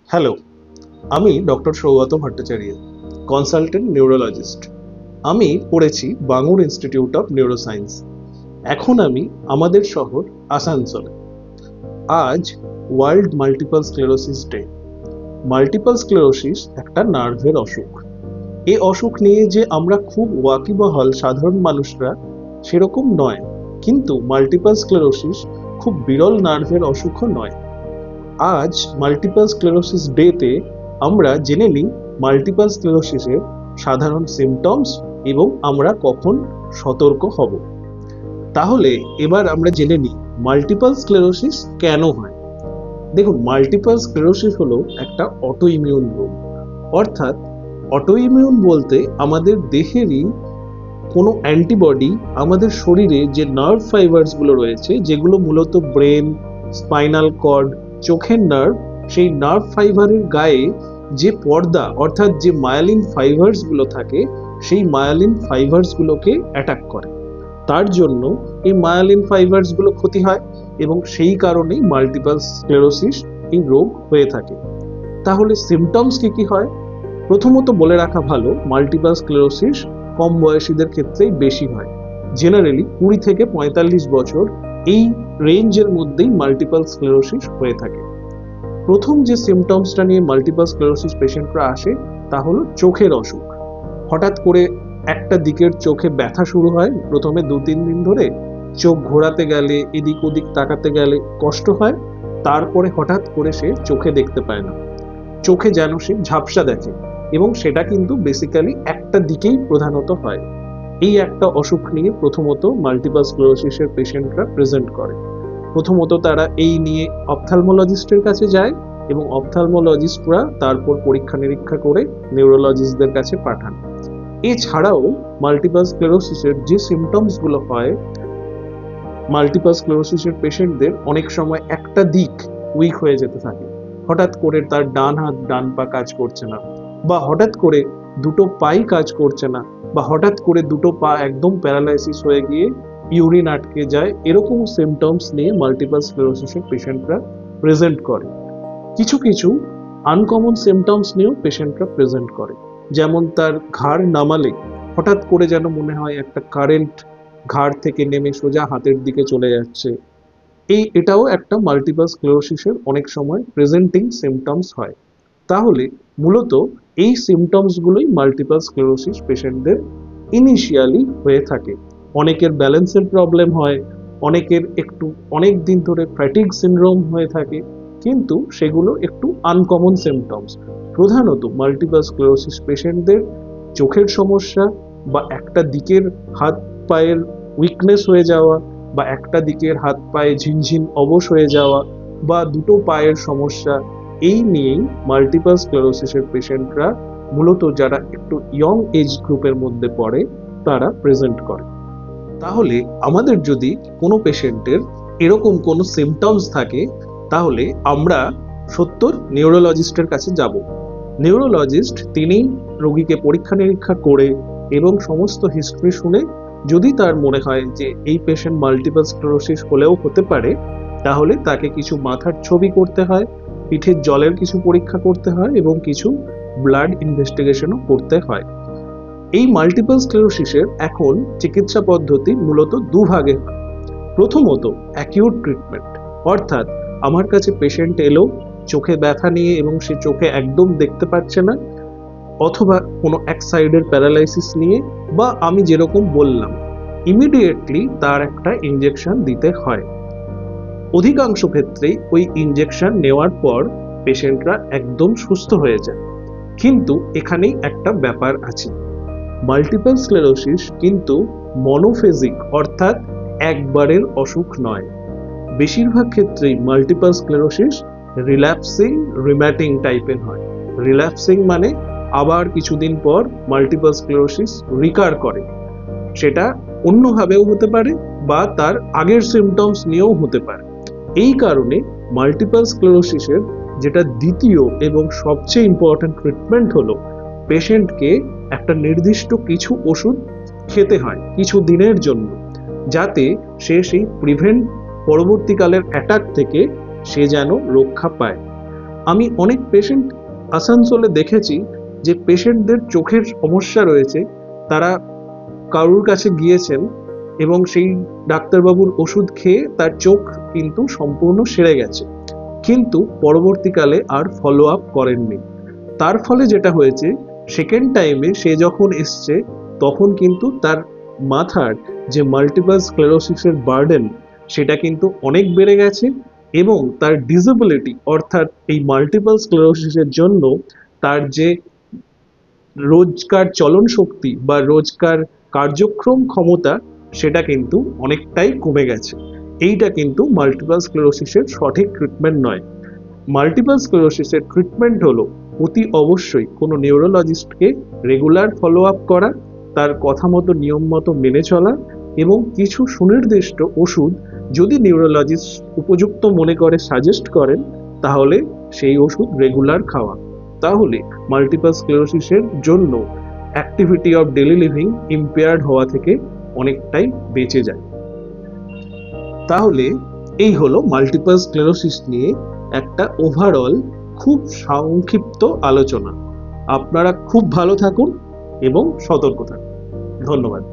Hello, আমি doctor Saugata Bhattacharya, consultant neurologist. আমি পড়েছি বাঙুর ইনস্টিটিউট অফ নিউরোসায়েন্স। এখন আমি আমাদের শহর আসানসোলে। আজ world multiple sclerosis day. Multiple sclerosis একটা নার্ভের অসুখ। এই অসুখ নিয়ে যে আমরা খুব ওয়াকিবহাল সাধারণ মানুষরা সেরকম নয়, কিন্তু মাল্টিপল স্ক্লেরোসিস খুব বিরল নার্ভের অসুখও নয়। আজ মাল্টিপল স্ক্লেরোসিস ডেতে আমরা জেনে নিই মাল্টিপল স্ক্লেরোসিসের সাধারণ সিমটমস এবং আমরা কখন সতর্ক হব। তাহলে এবার আমরা জেনে নিই মাল্টিপল স্ক্লেরোসিস কেন হয়। দেখুন, মাল্টিপল স্ক্লেরোসিস হলো একটা অটো ইমিউন রোগ। অর্থাৎ অটো ইমিউন বলতে আমাদের দেহেরই কোনো অ্যান্টিবডি আমাদের শরীরে যে নার্ভ ফাইবারসগুলো রয়েছে, যেগুলো মূলত ব্রেন, স্পাইনাল কর্ড, চোখের নার্ভ, সেই নার্ভ ফাইবারের গায়ে যে পর্দা অর্থাৎ যে মায়ালিন ফাইবারসগুলো থাকে, সেই মায়ালিন ফাইবারসগুলোকে অ্যাটাক করে। তার জন্য এই মায়ালিন ফাইবারসগুলো ক্ষতি হয় এবং সেই কারণেই মাল্টিপল স্ক্লেরোসিস এই রোগ হয়ে থাকে। তাহলে সিমটমস কি হয়? প্রথমত বলে রাখা ভালো, মাল্টিপল স্ক্লেরোসিস কম বয়সীদের ক্ষেত্রেই বেশি হয়। জেনারেলি 20 থেকে 45 বছর এই রেঞ্জের মধ্যেই মাল্টিপল স্ক্লেরোসিস হয়ে থাকে। প্রথম যে সিমটমসটা নিয়ে মাল্টিপল স্ক্লেরোসিস পেশেন্টরা আসে তা হলো চোখের অসুখ। হঠাৎ করে একটা দিকের চোখে ব্যথা শুরু হয়। প্রথমে 2-3 দিন ধরে চোখ ঘোরাতে গেলে, এদিক ওদিক তাকাতে গেলে কষ্ট হয়। তারপরে হঠাৎ করে সে চোখে দেখতে পায় না, চোখে যেন সে ঝাপসা দেখে, এবং সেটা কিন্তু বেসিক্যালি একটা দিকেই প্রধানত হয়। এই একটা অসুখ নিয়ে প্রথমত মাল্টিপল স্ক্লেরোসিসের পেশেন্টরা প্রেজেন্ট করে। প্রথমত তারা এই নিয়ে অপথ্যালমোলজিস্টের কাছে যায় এবং অপথ্যালমোলজিস্টরা তারপর পরীক্ষা নিরীক্ষা করে নিউরোলজিস্টদের কাছে পাঠান। এছাড়াও মাল্টিপল স্ক্লেরোসিসের যে সিমটমসগুলো হয়, মাল্টিপল স্ক্লেরোসিসের পেশেন্টদের অনেক সময় একটা দিক উইক হয়ে যেতে থাকে। হঠাৎ করে তার ডান হাত ডান পা কাজ করছে না, বা হঠাৎ করে দুটো পাই কাজ করছে না, বা হঠাৎ করে দুটো পা একদম প্যারালাইসিস হয়ে গিয়ে ইউরিন আটকে যায়। এরকম সিমটমস নিয়ে মাল্টিপল স্ক্লেরোসিসের পেশেন্টরা প্রেজেন্ট করে। কিছু কিছু আনকমন সিমটমস নিয়েও পেশেন্টরা প্রেজেন্ট করে, যেমন তার ঘাড় নামালে হঠাৎ করে যেন মনে হয় একটা কারেন্ট ঘাড় থেকে নেমে সোজা হাতের দিকে চলে যাচ্ছে। এটাও একটা মাল্টিপল স্ক্লেরোসিসের অনেক সময় প্রেজেন্টিং সিমটমস হয়। তাহলে মূলত এই সিমটমসগুলোই মাল্টিপল স্ক্লেরোসিস পেশেন্টদের ইনিশিয়ালি হয়ে থাকে। অনেকের ব্যালেন্সের প্রবলেম হয়, অনেকের একটু অনেক দিন ধরে ফ্যাটিগ সিনড্রোম হয়ে থাকে, কিন্তু সেগুলো একটু আনকমন সিমটমস। প্রধানত মাল্টিপল স্ক্লেরোসিস পেশেন্টদের চোখের সমস্যা, বা একটা দিকের হাত পায়ের উইকনেস হয়ে যাওয়া, বা একটা দিকের হাত পায়ে ঝিনঝিন অবশ হয়ে যাওয়া, বা দুটো পায়ের সমস্যা, এই নিয়েই মাল্টিপল স্ক্লেরোসিসের পেশেন্টরা মূলত যারা একটু ইয়ং এজ গ্রুপের মধ্যে পড়ে তারা প্রেজেন্ট করে। তাহলে আমাদের যদি কোনো পেশেন্টের এরকম কোনো সিমটমস থাকে, তাহলে আমরা সত্তর নিউরোলজিস্টের কাছে যাব। নিউরোলজিস্ট তিনি রোগীকে পরীক্ষা নিরীক্ষা করে এবং সমস্ত হিস্ট্রি শুনে যদি তার মনে হয় যে এই পেশেন্ট মাল্টিপল স্ক্লেরোসিস হলেও হতে পারে, তাহলে তাকে কিছু মাথার ছবি করতে হয়, পিঠের জলের কিছু পরীক্ষা করতে হয় এবং কিছু ব্লাড ইনভেস্টিগেশনও করতে হয়। এই মাল্টিপল স্ক্লেরোসিসের এখন চিকিৎসা পদ্ধতি মূলত দুভাগে হয়। প্রথমত অ্যাকিউট ট্রিটমেন্ট, অর্থাৎ আমার কাছে পেশেন্ট এলো চোখে ব্যথা নিয়ে এবং সে চোখে একদম দেখতে পাচ্ছে না, অথবা কোনো এক সাইডের প্যারালাইসিস নিয়ে, বা আমি যেরকম বললাম ইমিডিয়েটলি তার একটা ইনজেকশন দিতে হয়। অধিকাংশ ক্ষেত্রেই ওই ইনজেকশন নেওয়ার পর পেশেন্টরা একদম সুস্থ হয়ে যায়। কিন্তু এখানেই একটা ব্যাপার আছে, মাল্টিপল স্ক্লেরোসিস কিন্তু মনোফেজিক, অর্থাৎ একবারের অসুখ নয়। বেশিরভাগ ক্ষেত্রেই মাল্টিপল স্ক্লেরোসিস রিল্যাপসিং রিম্যাটিং টাইপের হয়। রিল্যাপসিং মানে আবার কিছুদিন পর মাল্টিপল স্ক্লেরোসিস রিকার করে। সেটা অন্যভাবেও হতে পারে বা তার আগের সিমটমস নিয়েও হতে পারে। এই কারণে মাল্টিপল স্ক্লেরোসিসের যেটা দ্বিতীয় এবং সবচেয়ে ইম্পর্ট্যান্ট ট্রিটমেন্ট হলো পেশেন্টকে একটা নির্দিষ্ট কিছু ওষুধ খেতে হয় কিছু দিনের জন্য, যাতে সে সেই পরবর্তীকালের অ্যাটাক থেকে সে যেন রক্ষা পায়। আমি অনেক পেশেন্ট আসানসোলে দেখেছি যে পেশেন্টদের চোখের সমস্যা রয়েছে, তারা কারুর কাছে গিয়েছেন এবং সেই ডাক্তারবাবুর ওষুধ খেয়ে তার চোখ কিন্তু সম্পূর্ণ সেরে গেছে, কিন্তু পরবর্তীকালে আর ফলো আপ করেননি। তার ফলে যেটা হয়েছে, সেকেন্ড টাইমে সে যখন এসছে তখন কিন্তু তার মাথার যে মাল্টিপল স্ক্লেরোসিসের বার্ডেন সেটা কিন্তু অনেক বেড়ে গেছে এবং তার ডিসেবিলিটি অর্থাৎ এই মাল্টিপল স্ক্লেরোসিসের জন্য তার যে রোজকার চলন শক্তি বা রোজকার কার্যক্ষম ক্ষমতা সেটা কিন্তু অনেকটাই কমে গেছে। এইটা কিন্তু মাল্টিপল স্ক্লেরোসিসের সঠিক ট্রিটমেন্ট নয়। মাল্টিপল স্ক্লেরোসিসের ট্রিটমেন্ট হলো অতি অবশ্যই কোনো নিউরোলজিস্টকে রেগুলার ফলো আপ করা, তার কথা মতো নিয়ম মতো মেনে চলা এবং কিছু সুনির্দিষ্ট ওষুধ যদি নিউরোলজিস্ট উপযুক্ত মনে করে সাজেস্ট করেন তাহলে সেই ওষুধ রেগুলার খাওয়া। তাহলে মাল্টিপল স্ক্লেরোসিসের জন্য activity of daily living impaired হওয়া থেকে অনেকটাই বেঁচে যায়। তাহলে এই হলো মাল্টিপল স্ক্লেরোসিস নিয়ে একটা ওভারঅল খুব সংক্ষিপ্ত আলোচনা। আপনারা খুব ভালো থাকুন এবং সতর্ক থাকুন। ধন্যবাদ।